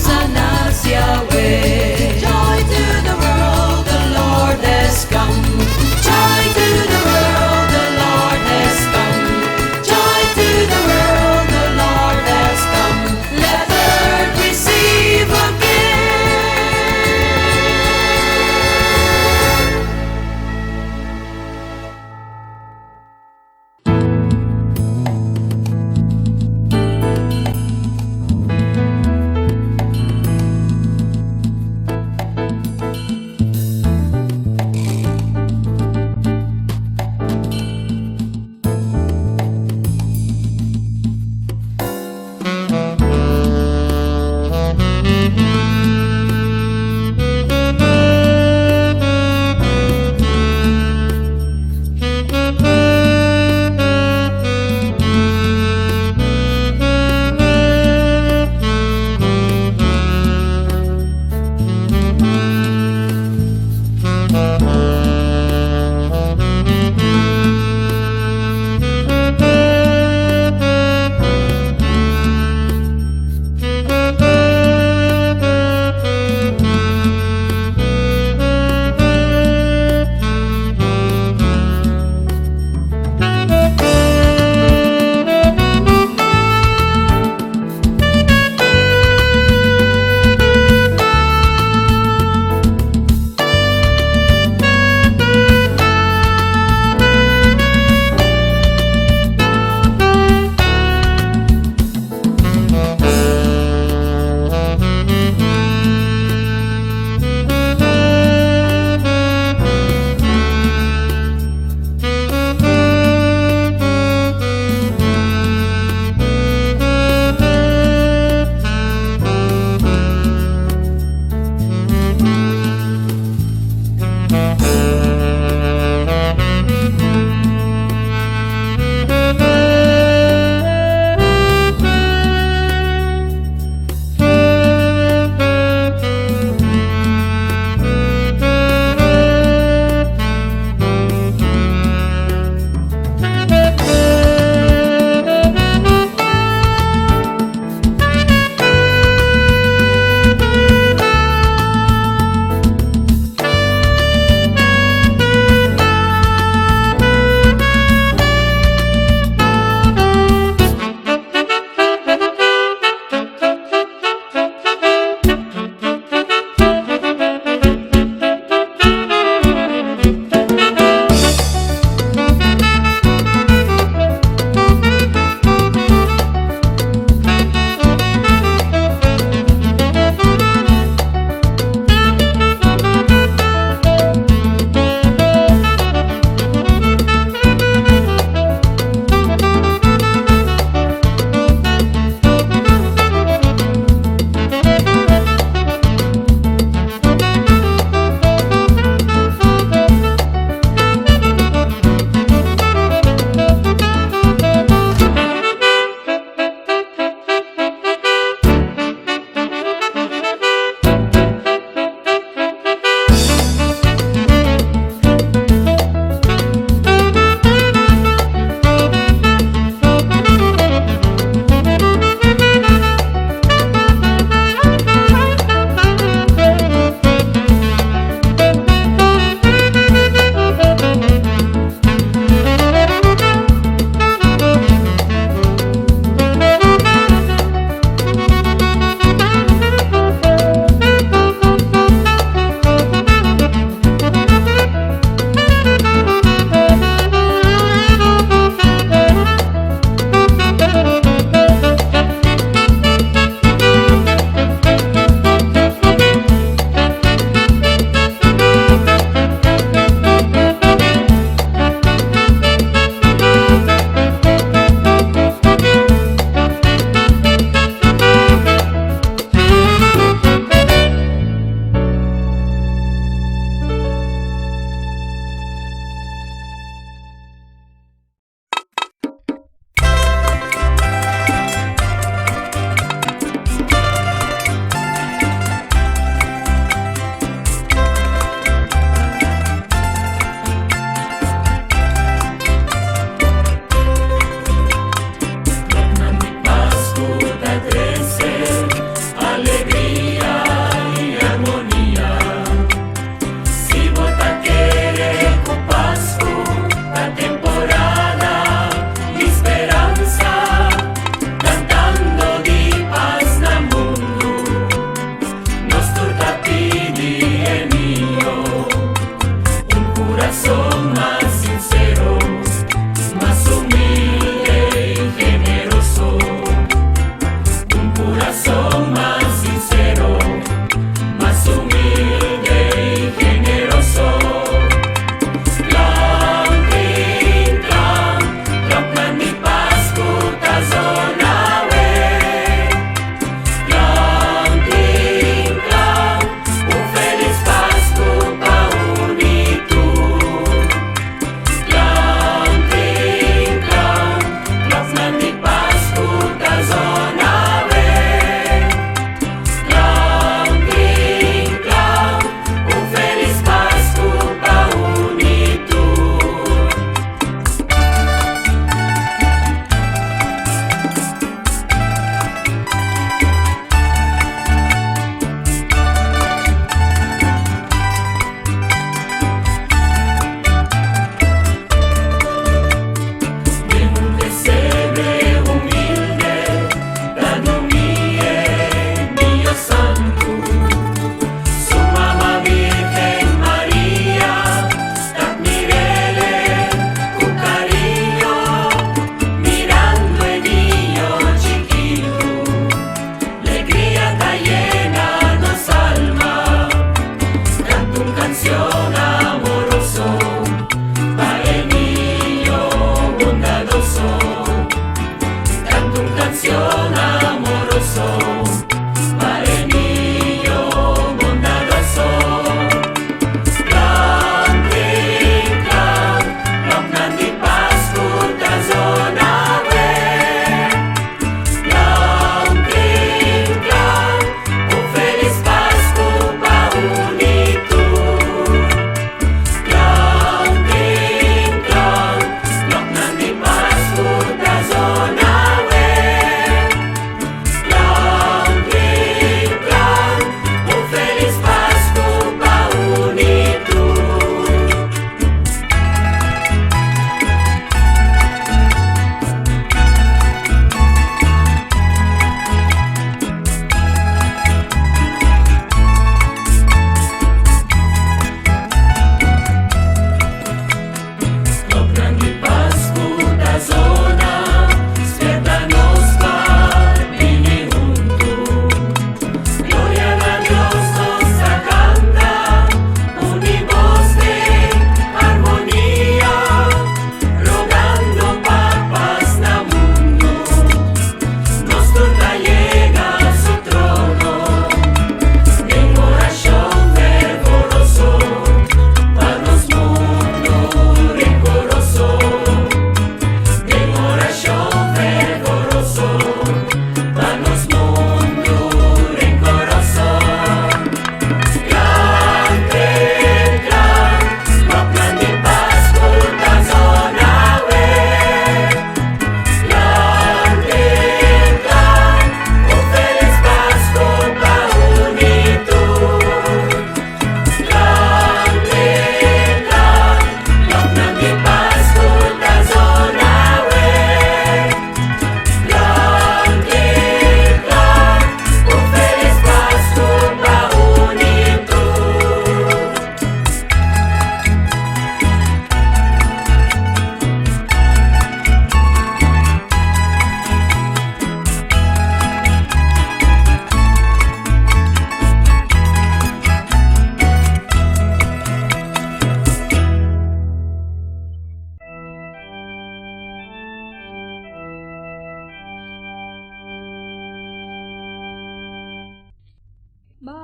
Sanas Yahweh. Joy to the world, the Lord has come. Joy to the world, the Lord has come. Joy to the world, the Lord has come. Let the earth receive again.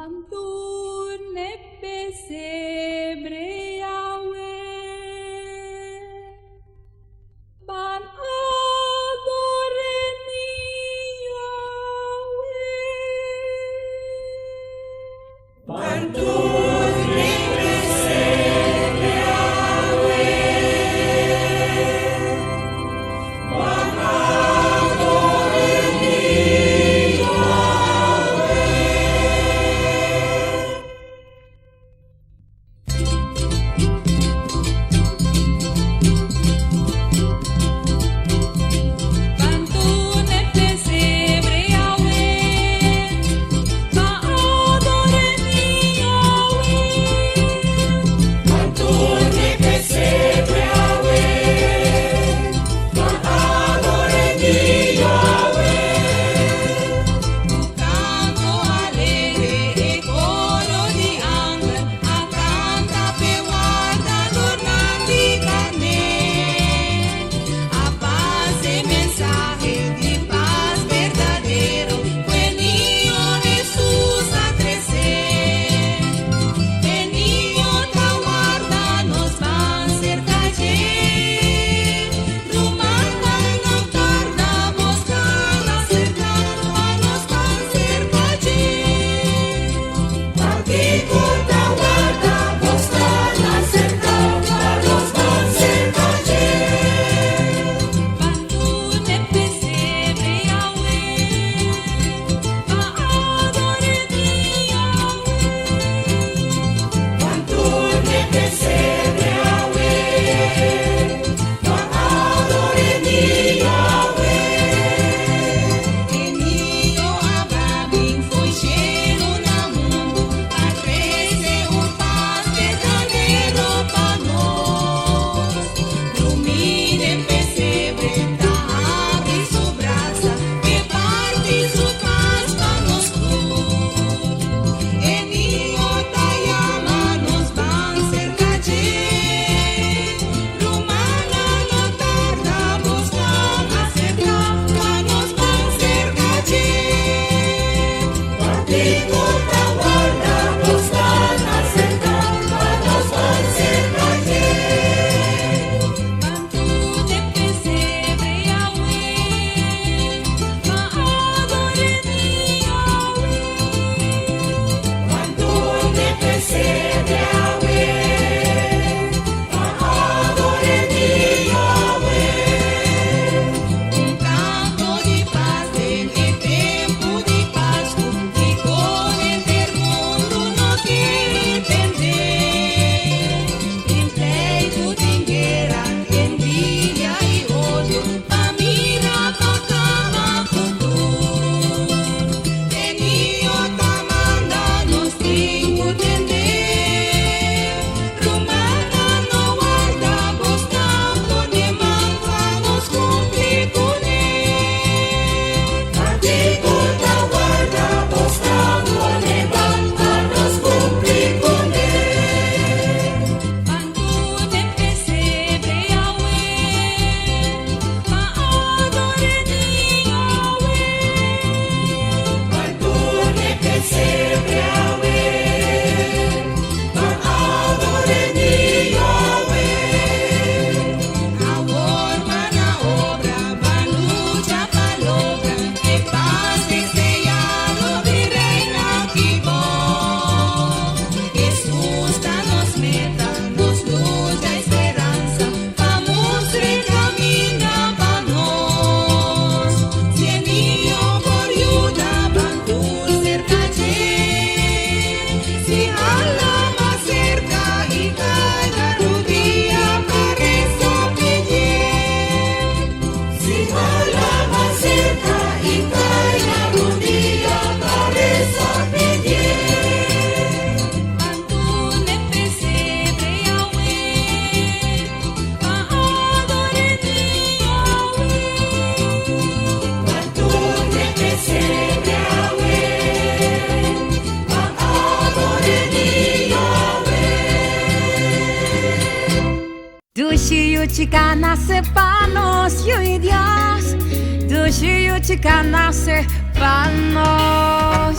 Pantune pesebre Yahweh, ban adoreni Yahweh. Pantune pesebre Yahweh, ban adoreni Chica nace panos, yo y Dios. Chica nace panos.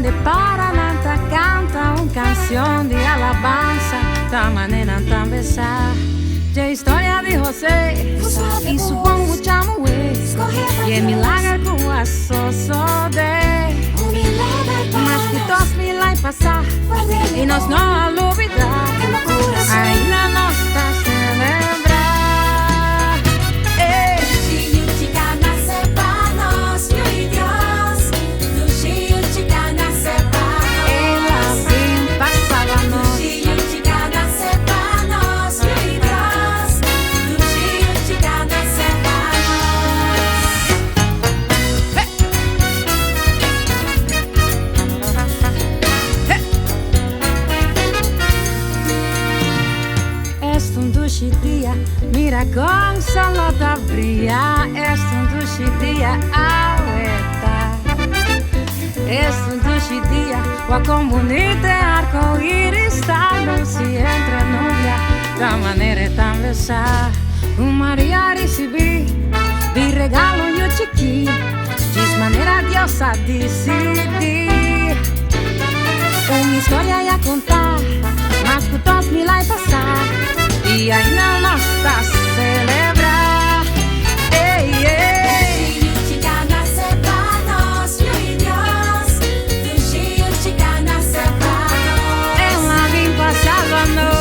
de Paranata canta una canción de alabanza, da manera tan besar. De historia de José y su bom chamué, y el milagre com a sosode. Mas que 2000 anos passar e nós não olvidar, ainda nós tá celebrar. Mira con solo da bria, es un dushi dia aueta. Es un dushi dia, wa comunite arco-iris stalo si entra nubia, da maneira tan besar. Un Maria recebi, vi regalo io chiqui, diz maneira diosa decidir. Uma história ia contar, mas por 2000 anos passar. E ainda nós tá celebrar. Ei, ei. Ela vem passar a noite.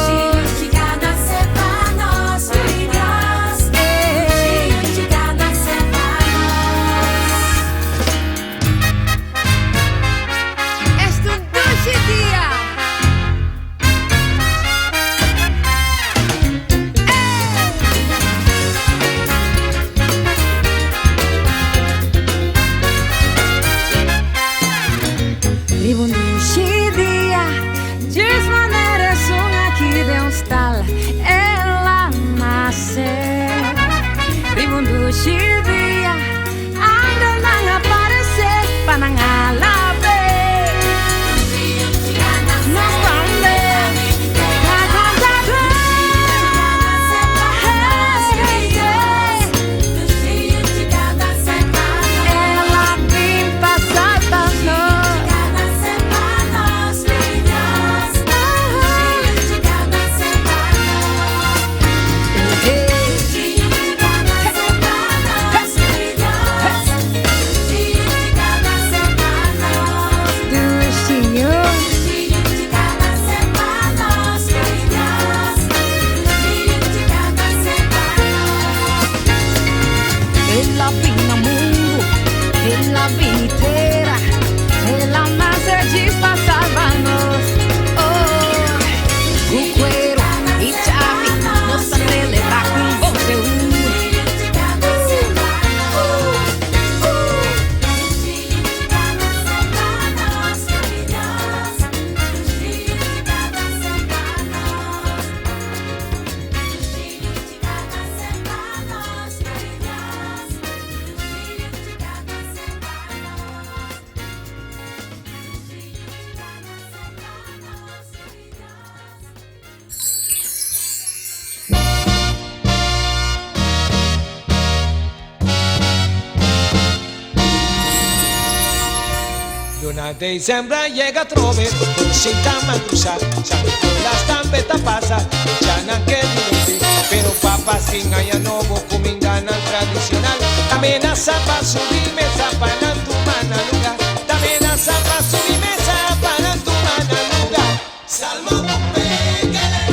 Dezembre llega trove, sin cama cruzar, sabe con las tambetas pasa, ya no que divertir, pero papá sin allá no vos comida tradicional, también a zapa subir mesa para tu mana lugar, también a zapa subir mesa para tu mana lugar, salmo con pegale,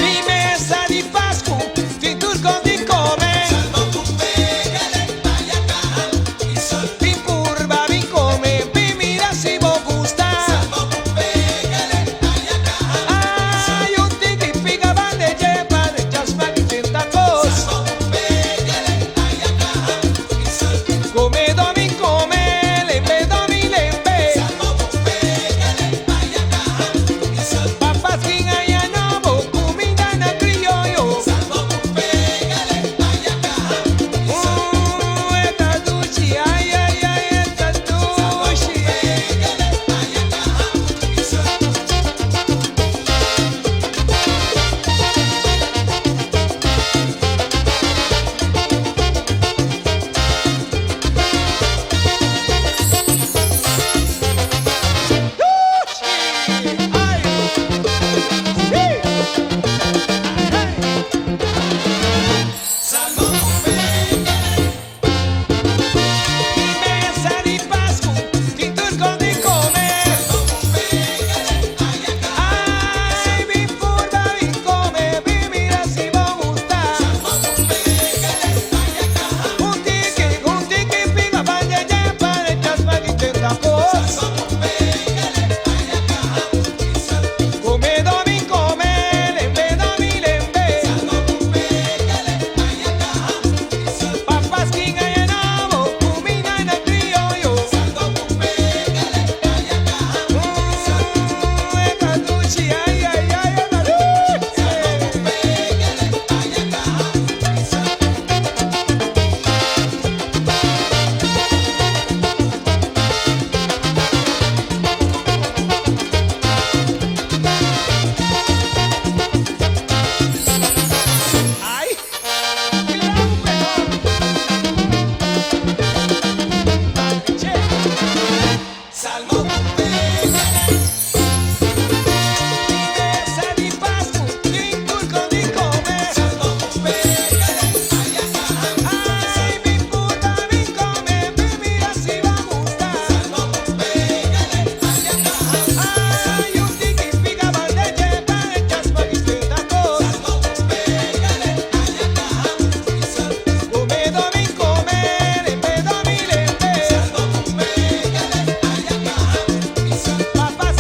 mi mesa di pascu, di turco di come. Papá,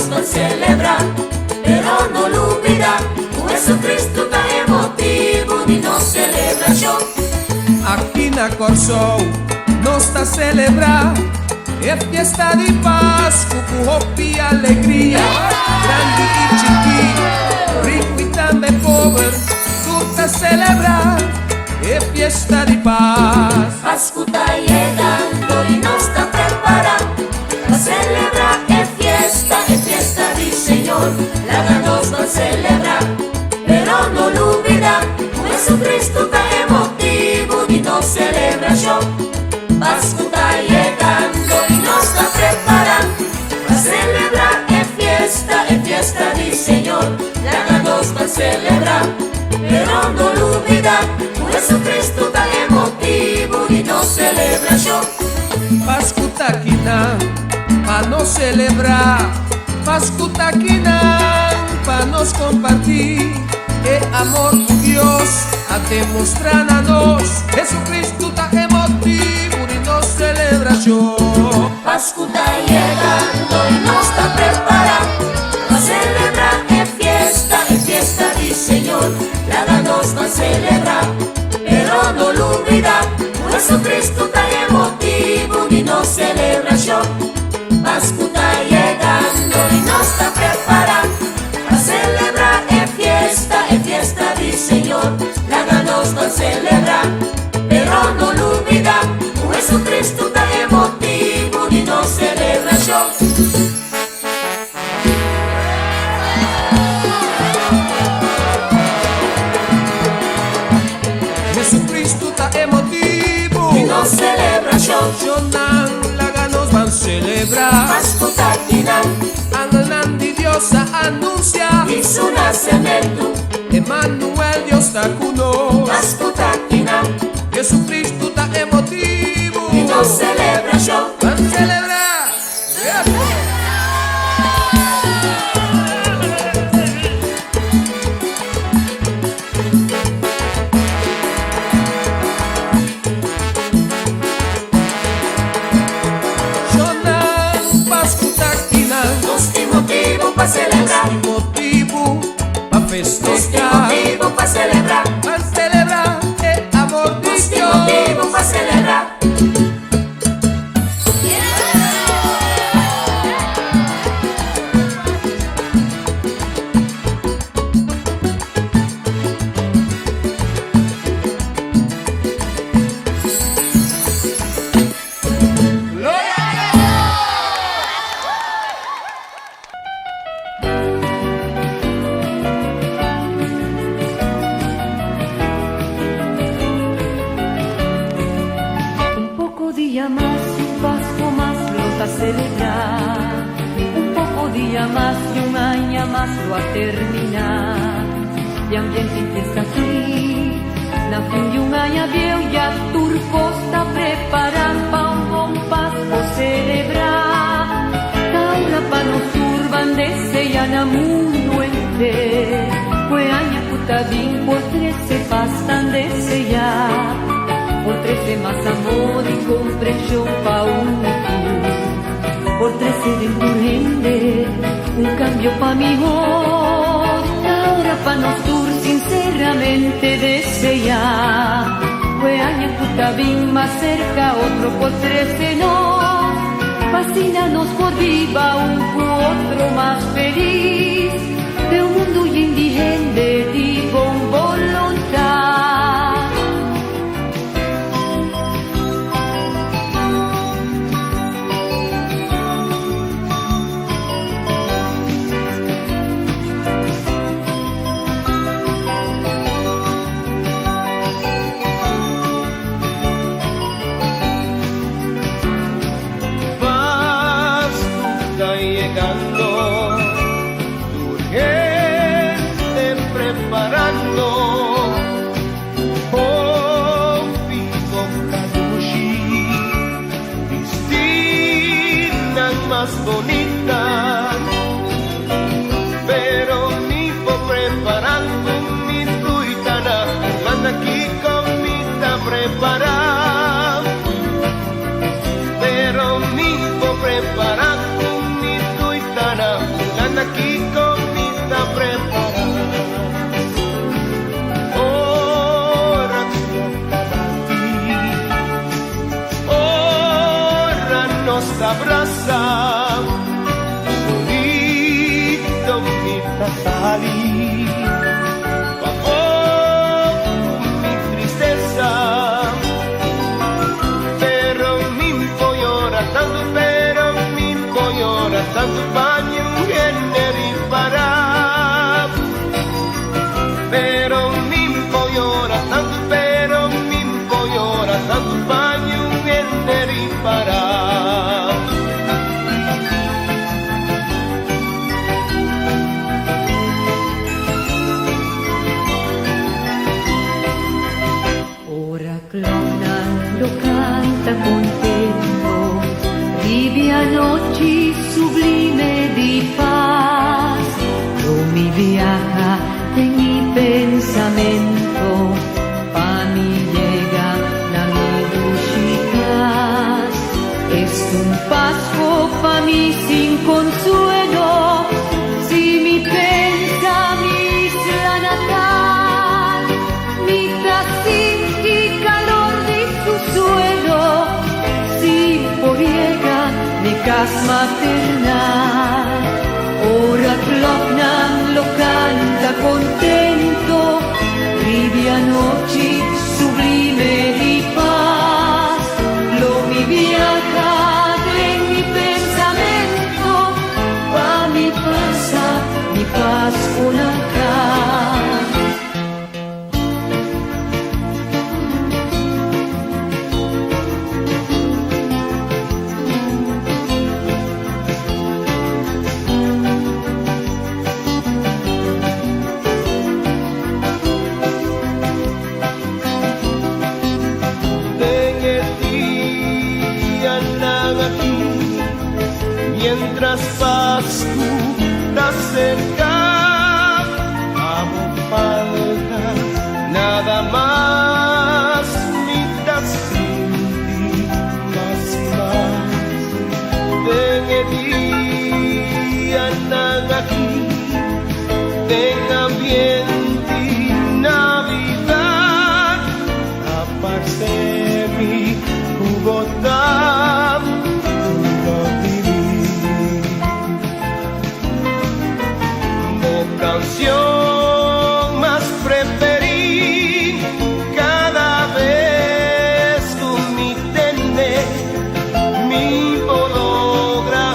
dos van a celebrar, pero no lo olvidar. O Jesucristo está emotivo de nossa celebração. Aqui na Corsol nós está a celebrar, é fiesta de paz, com roupa e alegria. Grande e chiquinho, rico e também pobre, tudo está a celebrar, é fiesta de paz. Páscoa está chegando e nós está preparando para celebrar. É fiesta do Senhor. Lá nós vamos celebrar, pero não lo olvidar. O Jesucristo está emotivo de nossa celebração. Páscoa está chegando e nós está preparando para celebrar. É fiesta do Senhor. Lá nós vamos celebrar, pero não lo olvidar. O Jesucristo está emotivo de nossa celebração. Páscoa tá aqui não, pra nós celebrar. Páscoa tá aqui não, pra nós compartilhar. É amor por Deus a demonstrar a nós. Jesucristo tá emotivo de nossa celebração. Páscoa está chegando e nós está preparando para celebrar. É fiesta do Senhor. Lá nós vamos celebrar, pero não lo olvidar. O Jesucristo está emotivo de nossa celebração. Páscoa está chegando e nós está preparando para celebrar. É fiesta do Senhor. Lá nós vamos celebrar, pero não lo olvidar. O Jesucristo está emotivo de nossa celebração. Jesucristo tá emotivo De nossa celebração. Jonan laga nos van celebrar. Páscoa está aqui Angelan de Dios anuncia e su nascimento. Emmanuel Dios está conosco. Páscoa está aqui Jesucristo tá emotivo de nossa celebração. van celebrar. Jonan Páscoa tá aqui Nós tem motivo para celebrar. motivo pra Nós tem festejar. motivo para celebrar. Van celebrar é amor de Nós tem Deus. motivo para celebrar. Un poco día más y un paso más lo a celebrar. Un poco día más y un año más lo a terminar. Y ambiente y fiesta aquí, na fin de un año viejo ya turco está preparando pa un buen paso celebrar. Taura pa nos turban desean a mundo entero. Fue año puta bien por 13 pastan desear. Por 13 más amor y comprensión pa' un futuro. Por 13 de gente, un cambio pa' mejor. Ahora pa' nosotros sinceramente desear. Fue año puta bien más cerca, otro por 13 no. Fascínanos por viva un cu otro más feliz. De un mundo indigente digo un voluntad. Paz está llegando aquí comida preparada. Ora ora nos abraza, bonito mi tatali. Tanto bagno viene riparà, però mi ora tanto, però mi ora tanto bagno viene riparà. Ora clona lo canta contento, vive a noche sublime di paz, lo mi viaja en mi pensamiento, pa mi llega la mi duchitas. Es un paso pa mí sin consuelo, si mi pensa mi isla natal, mi trasín y calor de su suelo, si por llega mi casa maternal. Ora Klopnan lo canta contento, vive a noche sublime di paz, lo mi viaja en mi pensamiento, pa mi pasa, mi paz con acá. Mientras Pascu está cerca, amo falta nada más, mitas más y más. Ven el día aquí, ten ambiente y Navidad, aparece mi Bogotá. Canción más preferida, cada vez tú me tenés, mi logra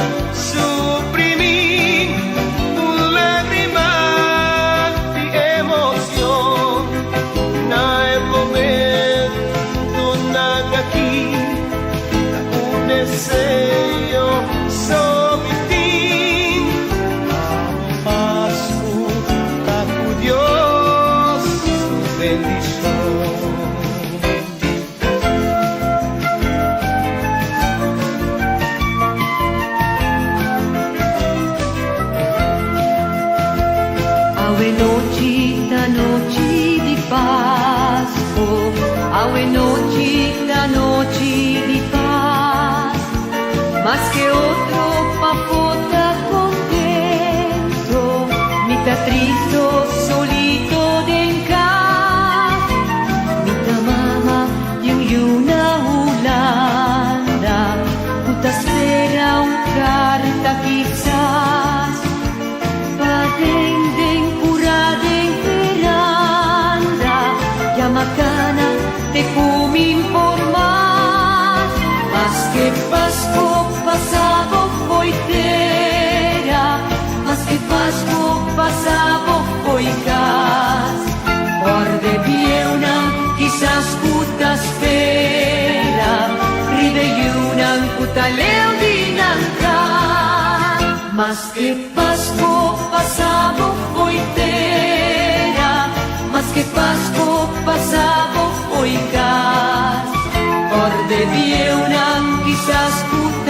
suprimir un lágrima de emoción. No hay momento nada aquí, un deseo sobre ti. Dios, su bendición. Aue noche di Pasco, aue noche di paz, más que otro papota contento, mitad triste, solito de en casa, mitad mamá y una Holanda, puta espera un carta quizás, pa den curada en veranda, ya macana te comin por más que Pasco pasado foitera, más que Pasco pasado foicas, guarde viena quizás puta espera, ride una puta leudinanca, más que Pasco pasado foitera, más que Pasco pasado foicas, guarde viena quizás puta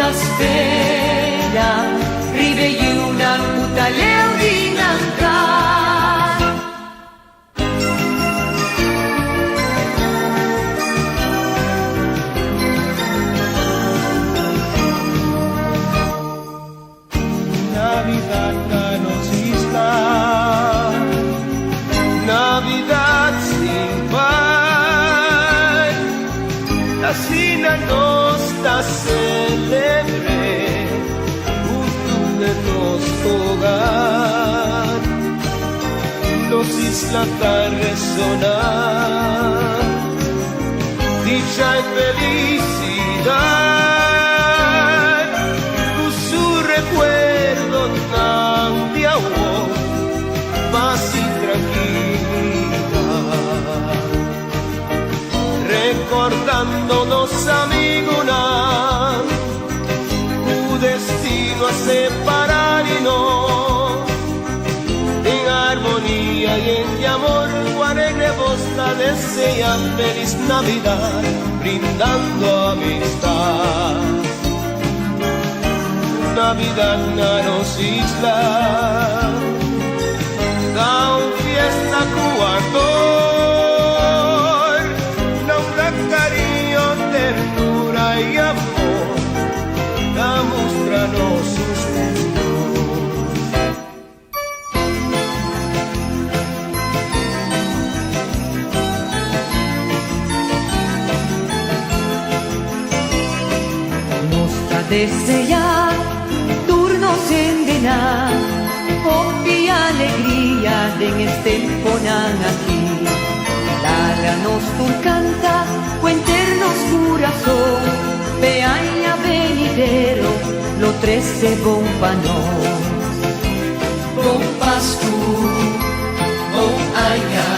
hasta resonar dicha y felicidad, con su recuerdo tan de amor, paz y tranquilidad, recordándonos amigos tu destino a separarnos en armonía y en amor. Guardaremos la desean feliz Navidad, brindando amistad. Navidad na nos isla, da fiesta cuartor, naura cariño, ternura y amor, da mostranos sus desear turnos en denar, y alegría en este ponan aquí. Lara nos tur canta, cuenternos corazón, peaña venidero, lo 13 bon panos. Bon Pascu, bon aña,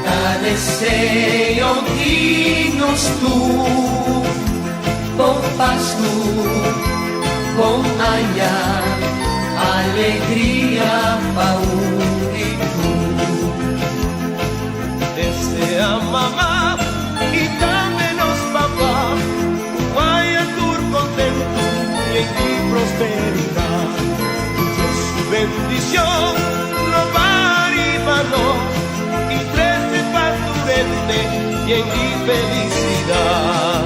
ta deseo dinos tú. Bon Pascu, bon aña, alegría paunitud. Desea mamá y también los papás, vaya tur contento y en ti prosperidad. Su bendición lo maribanos y 13 pasturente y en mi felicidad.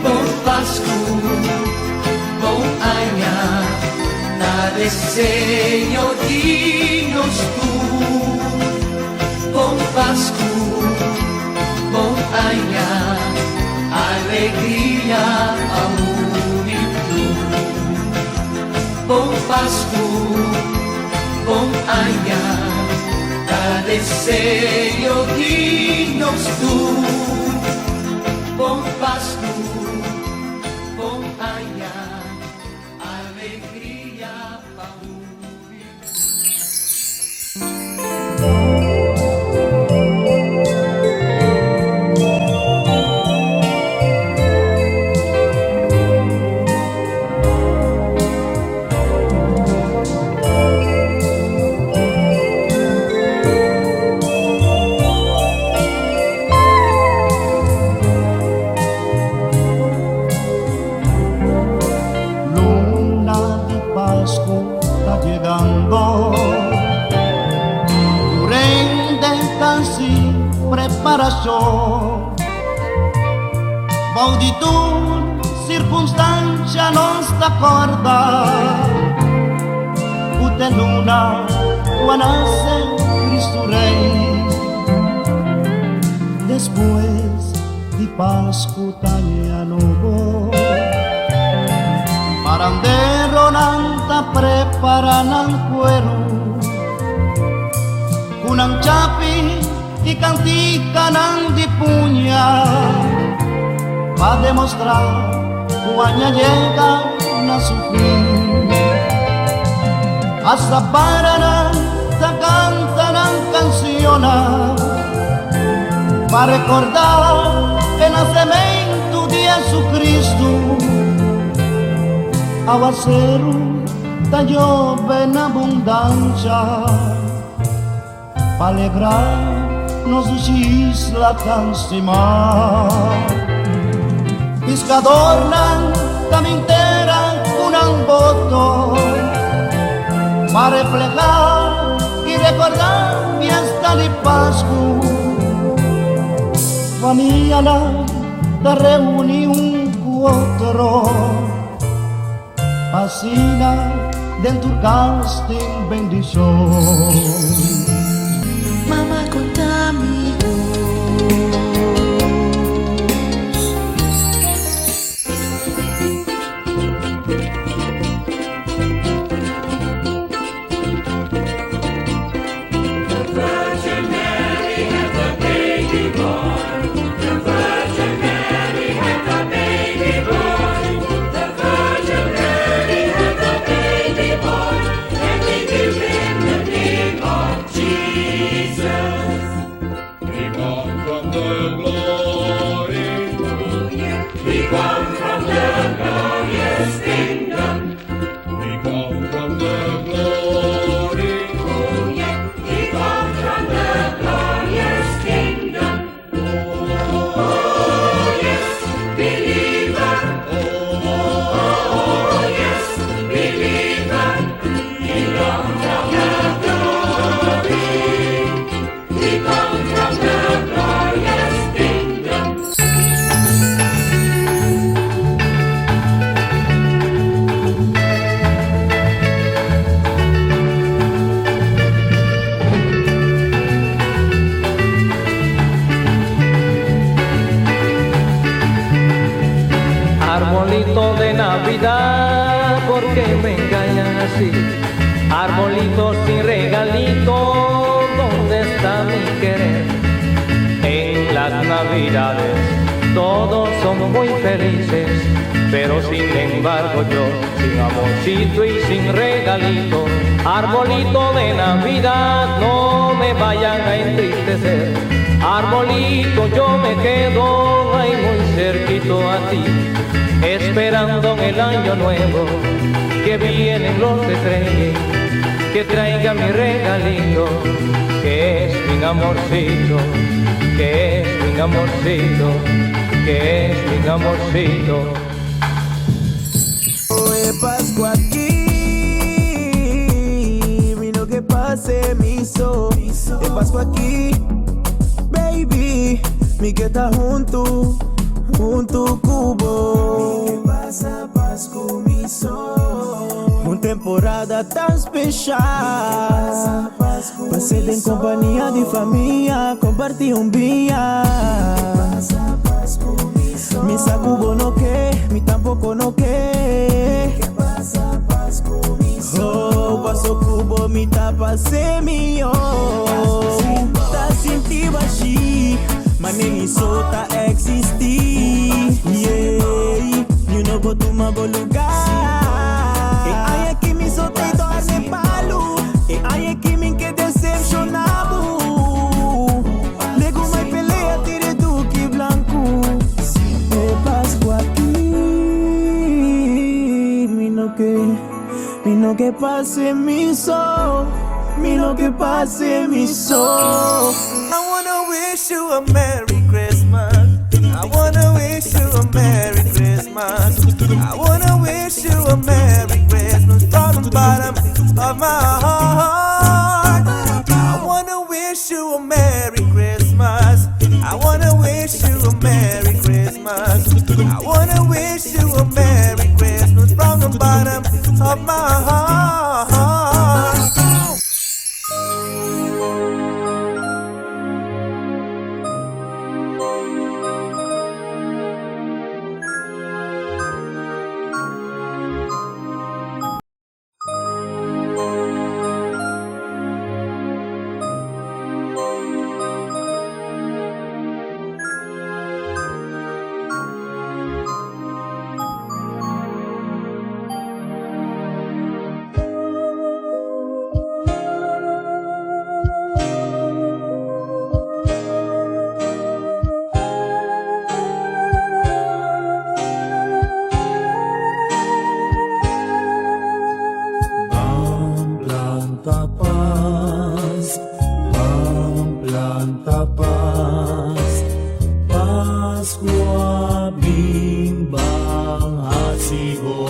Bon Pascu, bon aña, ta deseo dinos tú. Bon Pascu, bon aña, alegría paunitud. Bon Pascu, bon aña, ta deseo dinos tú. Bon Pascu, bon aña, alegría paunitud. Preparación, multitud, circunstancia nos acorda. Puta luna, cuando nace Cristo Rey. Después de Pascua tanya nuevo, parandero nanta preparan cuero, kunang chapi y cantican di puña para demostrar cuando llega a su fin. Hasta paranan, te cantan canciones para recordar el nacimiento de Jesucristo. Aguacero te llove en abundancia para alegrar nos isla cansima. Pescador nan camintera un voto para reflejar y recordar fiesta de Pascua. Familia te reúne un cuatro, asina dentro casting bendición. Mamá contame. The arbolitos sin regalitos, ¿dónde está mi querer? En las navidades todos somos muy felices, pero sin embargo yo, sin amorcito y sin regalito, arbolito de Navidad, no me vayan a entristecer. Arbolito, yo me quedo ahí muy cerquito a ti, esperando en el año nuevo que vienen los de Reyes, que traiga mi regalito, que es mi amorcito, que es mi amorcito, que es mi amorcito. Es Pascua aquí, vino que pase mi sol. Es Pascua aquí, baby, mi que está junto cubo. Mi que pasa Pascua mi sol. Una temporada tan especial, pasé en compañía de familia, compartí un día. Mi sacubo no que, mi tampoco no que. ¿Qué pasa, Pascu, mi sol? Oh, paso cubo, mi tapa semillo. Ta sentido así, maneni sota existir. Yeah, you know go to my lugar. E aí aqui me soltei dorme palo. E aí aqui me que decepcionado. Lego mai pelea tire duque blanco. Pascua aquí, mino que pase mi sol, mino que pase mi sol. I wanna wish you a Merry Christmas. I wanna wish you a Merry Christmas. I wanna wish you a Merry Christmas from the bottom of my heart. I wanna wish you a Merry Christmas. I wanna wish you a Merry Christmas. I wanna wish you a Merry Christmas from the bottom of my heart. Planta paz, Pascua bimbang hasigo,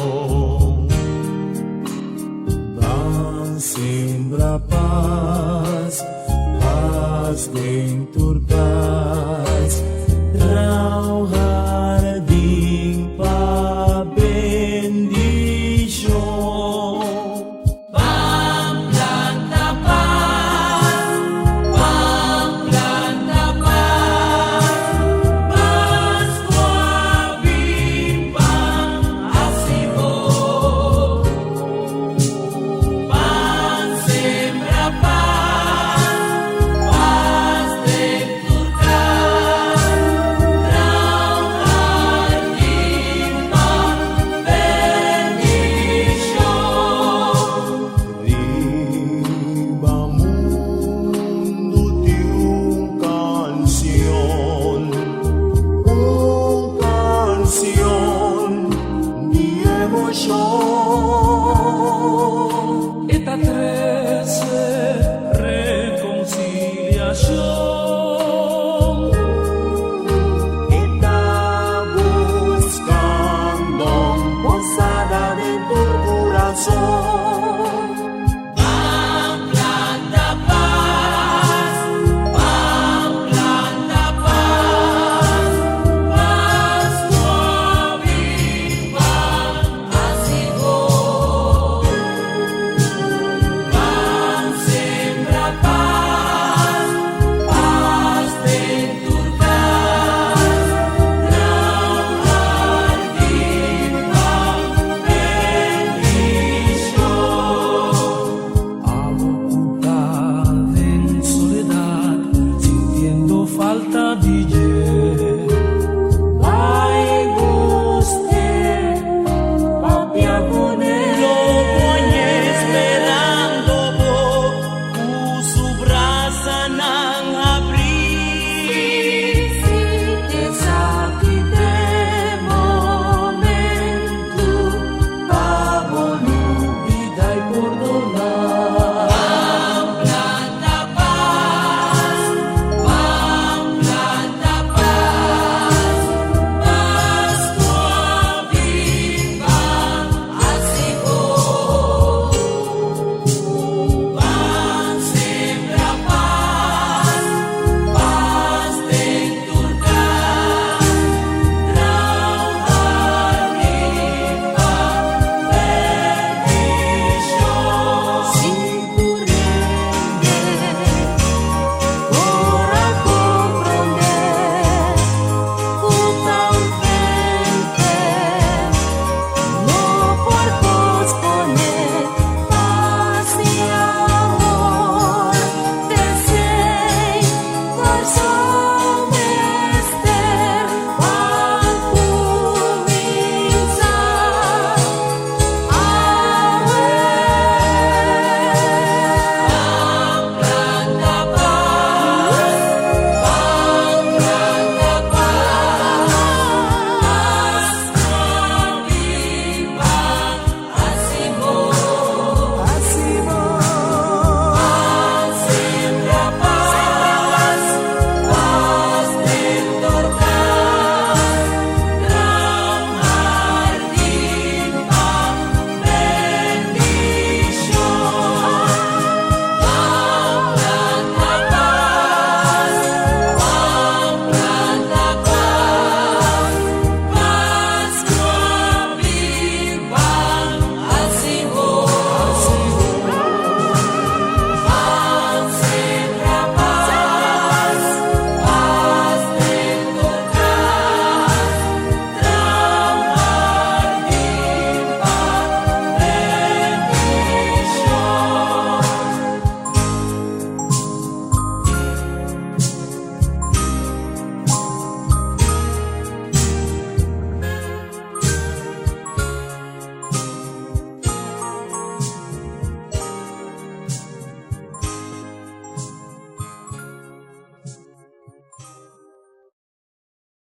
bang simbra paz, paz ding turkas, rau harding pa bendisyon. Esta